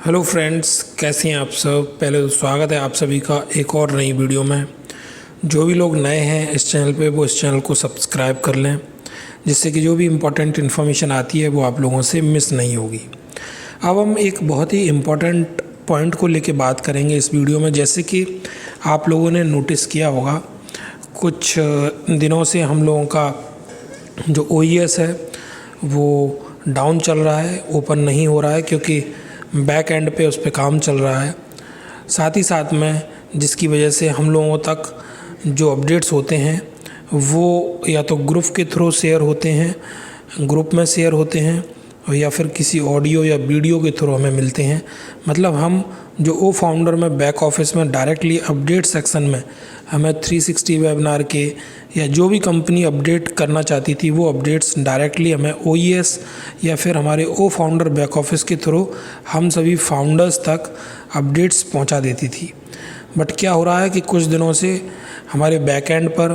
Hello friends, कैसे हैं आप सब। पहले तो स्वागत है आप सभी का एक और नई वीडियो में। जो भी लोग नए हैं इस चैनल पे वो इस चैनल को सब्सक्राइब कर लें, जिससे कि जो भी इम्पोर्टेंट इन्फॉर्मेशन आती है वो आप लोगों से मिस नहीं होगी। अब हम एक बहुत ही इम्पोर्टेंट पॉइंट को लेके बात करेंगे इस वीडियो में। जैसे कि आप लोगों ने नोटिस किया होगा, कुछ दिनों से हम लोगों का जो OES है वो डाउन चल रहा है, ओपन नहीं हो रहा है, क्योंकि बैक एंड पे उस पे काम चल रहा है। साथ ही साथ में जिसकी वजह से हम लोगों तक जो अपडेट्स होते हैं वो या तो ग्रुप के थ्रू शेयर होते हैं, ग्रुप में शेयर होते हैं, या फिर किसी ऑडियो या वीडियो के थ्रू हमें मिलते हैं। मतलब हम जो ओ फाउंडर में बैक ऑफिस में डायरेक्टली अपडेट सेक्शन में हमें 360 वेबिनार के या जो भी कंपनी अपडेट करना चाहती थी वो अपडेट्स डायरेक्टली हमें OES या फिर हमारे ओ फाउंडर बैक ऑफिस के थ्रू हम सभी फाउंडर्स तक अपडेट्स पहुंचा देती थी। बट क्या हो रहा है कि कुछ दिनों से हमारे बैक एंड पर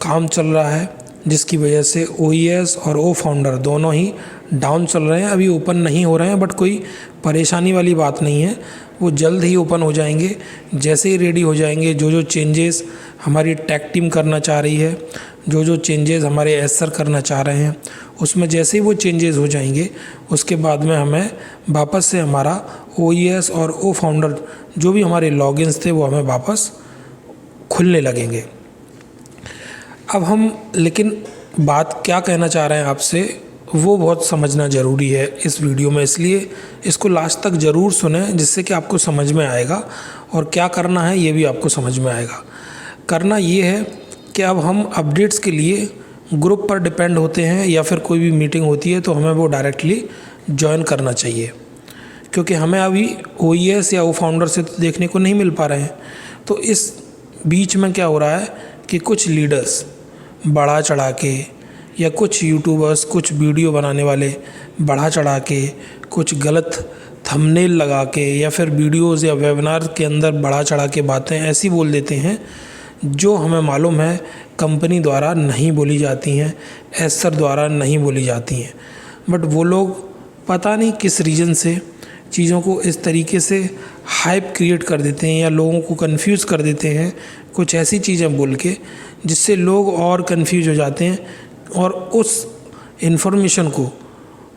काम चल रहा है, जिसकी वजह से OES और ओ फाउंडर दोनों ही डाउन चल रहे हैं। अभी ओपन नहीं हो रहे हैं, बट कोई परेशानी वाली बात नहीं है, वो जल्द ही ओपन हो जाएंगे। जैसे ही रेडी हो जाएंगे, जो जो चेंजेस हमारी टेक टीम करना चाह रही है, जो जो चेंजेस हमारे एसर करना चाह रहे हैं, उसमें जैसे ही वो चेंजेस हो जाएंगे उसके बाद में हमें वापस से हमारा OES और ओ फाउंडर जो भी हमारे लॉगिन्स थे वो हमें वापस खुलने लगेंगे। अब हम लेकिन बात क्या कहना चाह रहे हैं आपसे वो बहुत समझना ज़रूरी है इस वीडियो में, इसलिए इसको लास्ट तक ज़रूर सुनें, जिससे कि आपको समझ में आएगा और क्या करना है ये भी आपको समझ में आएगा। करना ये है कि अब हम अपडेट्स के लिए ग्रुप पर डिपेंड होते हैं या फिर कोई भी मीटिंग होती है तो हमें वो डायरेक्टली ज्वाइन करना चाहिए, क्योंकि हमें अभी OES या ओ फाउंडर से तो देखने को नहीं मिल पा रहे हैं। तो इस बीच में क्या हो रहा है कि कुछ लीडर्स बढ़ा चढ़ा के या कुछ यूट्यूबर्स, कुछ वीडियो बनाने वाले बढ़ा चढ़ा के कुछ गलत थंबनेल लगा के या फिर वीडियोज़ या वेबिनार के अंदर बढ़ा चढ़ा के बातें ऐसी बोल देते हैं जो हमें मालूम है कंपनी द्वारा नहीं बोली जाती हैं, एसर द्वारा नहीं बोली जाती हैं। बट वो लोग पता नहीं किस रीज़न से चीज़ों को इस तरीके से हाइप क्रिएट कर देते हैं या लोगों को कंफ्यूज कर देते हैं कुछ ऐसी चीज़ें बोल के, जिससे लोग और कंफ्यूज हो जाते हैं और उस इन्फॉर्मेशन को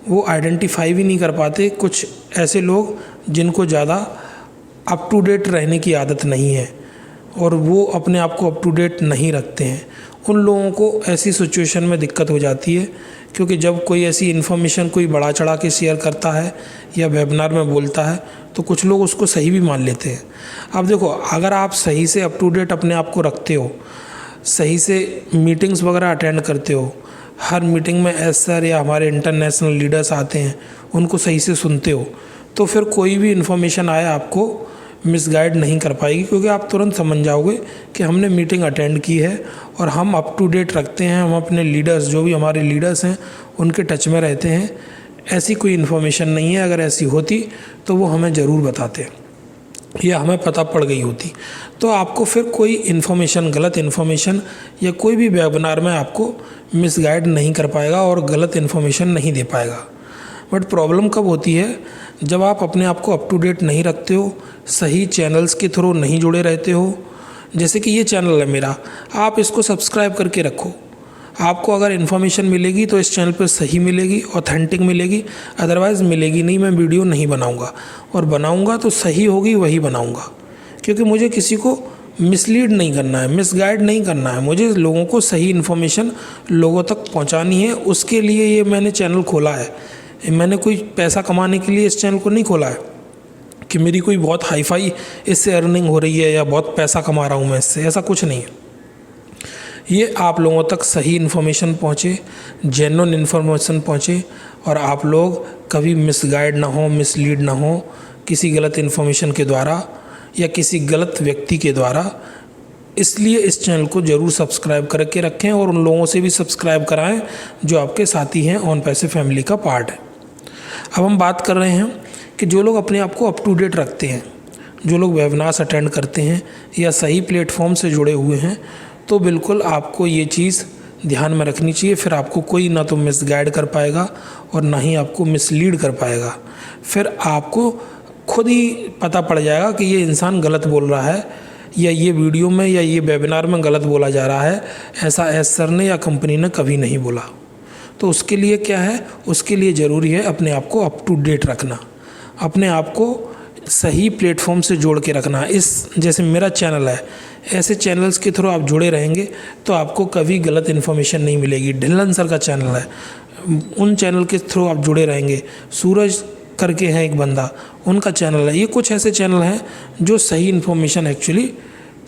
वो आइडेंटिफाई भी नहीं कर पाते। कुछ ऐसे लोग जिनको ज़्यादा अप टू डेट रहने की आदत नहीं है और वो अपने आप को अप टू डेट नहीं रखते हैं, उन लोगों को ऐसी सिचुएशन में दिक्कत हो जाती है। क्योंकि जब कोई ऐसी इन्फॉर्मेशन कोई बढ़ा चढ़ा के शेयर करता है या वेबिनार में बोलता है तो कुछ लोग उसको सही भी मान लेते हैं। अब देखो, अगर आप सही से अप टू डेट अपने आप को रखते हो, सही से मीटिंग्स वगैरह अटेंड करते हो, हर मीटिंग में एसर या हमारे इंटरनेशनल लीडर्स आते हैं उनको सही से सुनते हो, तो फिर कोई भी इन्फॉर्मेशन आए आपको मिसगाइड नहीं कर पाएगी, क्योंकि आप तुरंत समझ जाओगे कि हमने मीटिंग अटेंड की है और हम अप टू डेट रखते हैं, हम अपने लीडर्स जो भी हमारे लीडर्स हैं उनके टच में रहते हैं। ऐसी कोई इन्फॉर्मेशन नहीं है, अगर ऐसी होती तो वो हमें ज़रूर बताते या हमें पता पड़ गई होती, तो आपको फिर कोई इन्फॉर्मेशन, गलत इन्फॉर्मेशन या कोई भी वेबिनार में आपको मिसगाइड नहीं कर पाएगा और गलत इन्फॉर्मेशन नहीं दे पाएगा। बट प्रॉब्लम कब होती है, जब आप अपने आप को अप टू डेट नहीं रखते हो, सही चैनल्स के थ्रू नहीं जुड़े रहते हो। जैसे कि ये चैनल है मेरा, आप इसको सब्सक्राइब करके रखो, आपको अगर इन्फॉर्मेशन मिलेगी तो इस चैनल पे सही मिलेगी, ऑथेंटिक मिलेगी, अदरवाइज़ मिलेगी नहीं। मैं वीडियो नहीं बनाऊंगा और बनाऊंगा तो सही होगी वही बनाऊंगा, क्योंकि मुझे किसी को मिसलीड नहीं करना है, मिसगाइड नहीं करना है, मुझे लोगों को सही इन्फॉर्मेशन लोगों तक पहुंचानी है। उसके लिए ये मैंने चैनल खोला है। मैंने कोई पैसा कमाने के लिए इस चैनल को नहीं खोला है कि मेरी कोई बहुत हाई फाई इससे अर्निंग हो रही है या बहुत पैसा कमा रहा हूँ मैं इससे, ऐसा कुछ नहीं है। ये आप लोगों तक सही इन्फॉर्मेशन पहुँचे, जेन्युइन इन्फॉर्मेशन पहुँचे और आप लोग कभी मिसगाइड ना हो, मिसलीड ना हो किसी गलत इन्फॉर्मेशन के द्वारा या किसी गलत व्यक्ति के द्वारा। इसलिए इस चैनल को ज़रूर सब्सक्राइब करके रखें और उन लोगों से भी सब्सक्राइब कराएं जो आपके साथी हैं, ऑन पैसे फैमिली का पार्ट है। अब हम बात कर रहे हैं कि जो लोग अपने आप को अप टू डेट रखते हैं, जो लोग वेबिनार्स अटेंड करते हैं या सही प्लेटफॉर्म से जुड़े हुए हैं, तो बिल्कुल आपको ये चीज़ ध्यान में रखनी चाहिए। फिर आपको कोई ना तो मिसगाइड कर पाएगा और ना ही आपको मिसलीड कर पाएगा। फिर आपको खुद ही पता पड़ जाएगा कि ये इंसान गलत बोल रहा है या ये वीडियो में या ये वेबिनार में गलत बोला जा रहा है, ऐसा एस सर ने या कंपनी ने कभी नहीं बोला। तो उसके लिए क्या है, उसके लिए ज़रूरी है अपने आप को अप टू डेट रखना, अपने आप को सही प्लेटफॉर्म से जोड़ के रखना। जैसे मेरा चैनल है, ऐसे चैनल्स के थ्रू आप जुड़े रहेंगे तो आपको कभी गलत इन्फॉर्मेशन नहीं मिलेगी। ढिल्लन सर का चैनल है, उन चैनल के थ्रू आप जुड़े रहेंगे। सूरज करके हैं एक बंदा, उनका चैनल है। ये कुछ ऐसे चैनल हैं जो सही इन्फॉर्मेशन एक्चुअली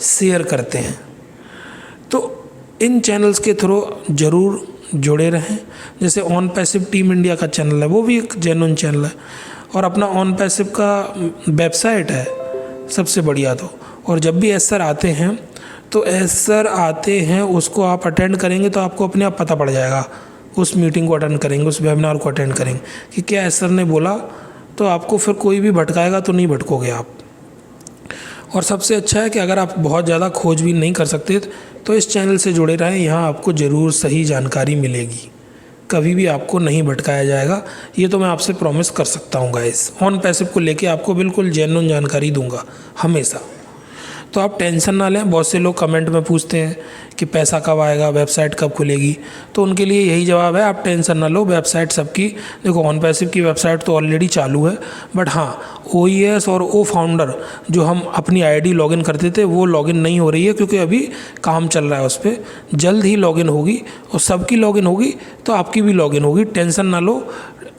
शेयर करते हैं। तो इन चैनल्स के थ्रू ज़रूर जुड़े रहें। जैसे ऑन पैसिव टीम इंडिया का चैनल है, वो भी एक जेन्युइन चैनल है। और अपना ऑन पैसिव का वेबसाइट है सबसे बढ़िया। तो और जब भी एस सर आते हैं तो एस सर आते हैं, उसको आप अटेंड करेंगे तो आपको अपने आप पता पड़ जाएगा। उस मीटिंग को अटेंड करेंगे, उस वेबिनार को अटेंड करेंगे कि क्या एस सर ने बोला, तो आपको फिर कोई भी भटकाएगा तो नहीं भटकोगे आप। और सबसे अच्छा है कि अगर आप बहुत ज़्यादा खोजबीन नहीं कर सकते तो इस चैनल से जुड़े रहें, यहाँ आपको ज़रूर सही जानकारी मिलेगी, कभी भी आपको नहीं भटकाया जाएगा। ये तो मैं आपसे प्रॉमिस कर सकता हूँ गाइस। ऑन पैसिव को लेके आपको बिल्कुल जेन्युइन जानकारी दूंगा हमेशा। तो आप टेंशन ना लें। बहुत से लोग कमेंट में पूछते हैं कि पैसा कब आएगा, वेबसाइट कब खुलेगी, तो उनके लिए यही जवाब है, आप टेंशन ना लो। वेबसाइट सबकी, देखो ऑन पैसिव की वेबसाइट तो ऑलरेडी चालू है, बट हाँ OES और ओ फाउंडर जो हम अपनी ID लॉगिन करते थे वो लॉगिन नहीं हो रही है, क्योंकि अभी काम चल रहा है उस पर। जल्द ही लॉगिन होगी और सबकी लॉगिन होगी तो आपकी भी लॉगिन होगी। टेंशन ना लो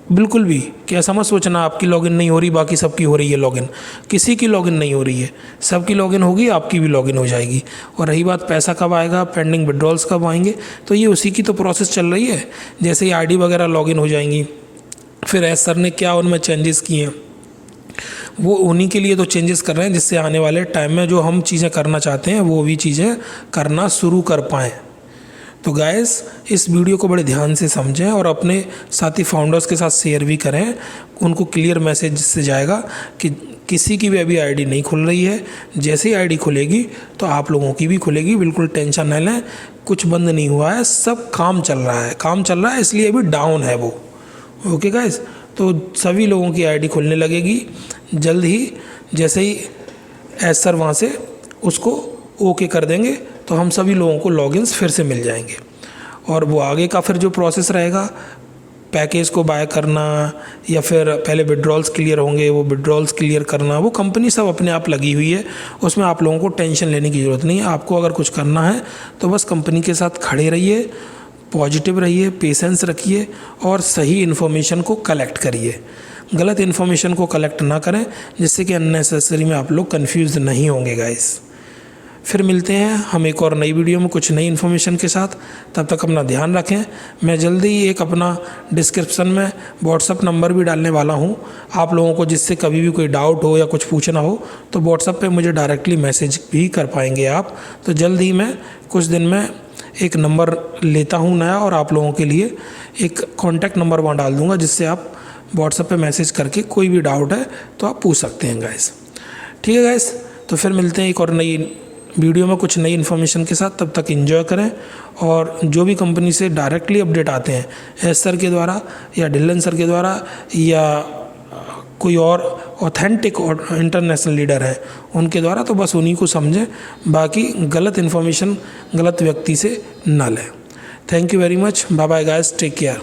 बिल्कुल भी। क्या समझ सोचना आपकी लॉगिन नहीं हो रही बाकी सबकी हो रही है लॉगिन, किसी की लॉगिन नहीं हो रही है, सबकी लॉगिन होगी, आपकी भी लॉगिन हो जाएगी। और रही बात पैसा कब आएगा, पेंडिंग विड्रॉल्स कब आएंगे, तो ये उसी की तो प्रोसेस चल रही है। जैसे ही ID वगैरह लॉगिन हो जाएंगी, फिर एस सर ने क्या उनमें चेंजेस किए हैं, वो उन्हीं के लिए तो चेंजेस कर रहे हैं जिससे आने वाले टाइम में जो हम चीज़ें करना चाहते हैं वो भी चीज़ें करना शुरू कर पाएँ। तो गाइस इस वीडियो को बड़े ध्यान से समझें और अपने साथी फाउंडर्स के साथ शेयर भी करें। उनको क्लियर मैसेज से जाएगा कि किसी की भी अभी ID नहीं खुल रही है। जैसे ही ID खुलेगी तो आप लोगों की भी खुलेगी, बिल्कुल टेंशन न लें। कुछ बंद नहीं हुआ है, सब काम चल रहा है, काम चल रहा है, इसलिए अभी डाउन है वो। ओके गाइस, तो सभी लोगों की ID खुलने लगेगी जल्द ही। जैसे ही एस सर वहाँ से उसको ओके कर देंगे तो हम सभी लोगों को लॉगिन्स फिर से मिल जाएंगे। और वो आगे का फिर जो प्रोसेस रहेगा, पैकेज को बाय करना या फिर पहले विड्रॉल्स क्लियर होंगे, वो विड्रॉल्स क्लियर करना, वो कंपनी सब अपने आप लगी हुई है। उसमें आप लोगों को टेंशन लेने की ज़रूरत नहीं है। आपको अगर कुछ करना है तो बस कंपनी के साथ खड़े रहिए, पॉजिटिव रहिए, पेशेंस रखिए और सही इन्फॉर्मेशन को कलेक्ट करिए। गलत इन्फॉर्मेशन को कलेक्ट ना करें जिससे कि अननेसेसरी में आप लोग कन्फ्यूज़ नहीं होंगे गाइस। फिर मिलते हैं हम एक और नई वीडियो में कुछ नई इन्फॉर्मेशन के साथ। तब तक अपना ध्यान रखें। मैं जल्दी ही एक अपना डिस्क्रिप्शन में व्हाट्सअप नंबर भी डालने वाला हूं। आप लोगों को जिससे कभी भी कोई डाउट हो या कुछ पूछना हो तो व्हाट्सअप पे मुझे डायरेक्टली मैसेज भी कर पाएंगे आप। तो जल्द ही मैं कुछ दिन में एक नंबर लेता हूँ नया और आप लोगों के लिए एक कॉन्टैक्ट नंबर वहाँ डाल दूँगा जिससे आप व्हाट्सएप पे मैसेज करके कोई भी डाउट है तो आप पूछ सकते हैं गाइस। ठीक है गाइस, तो फिर मिलते हैं एक और नई वीडियो में कुछ नई इन्फॉर्मेशन के साथ। तब तक एंजॉय करें। और जो भी कंपनी से डायरेक्टली अपडेट आते हैं एस सर के द्वारा या ढिल्लन सर के द्वारा या कोई और ऑथेंटिक और इंटरनेशनल लीडर है उनके द्वारा, तो बस उन्हीं को समझें। बाकी गलत इन्फॉर्मेशन गलत व्यक्ति से ना लें। Thank you very much. Bye bye guys, take care.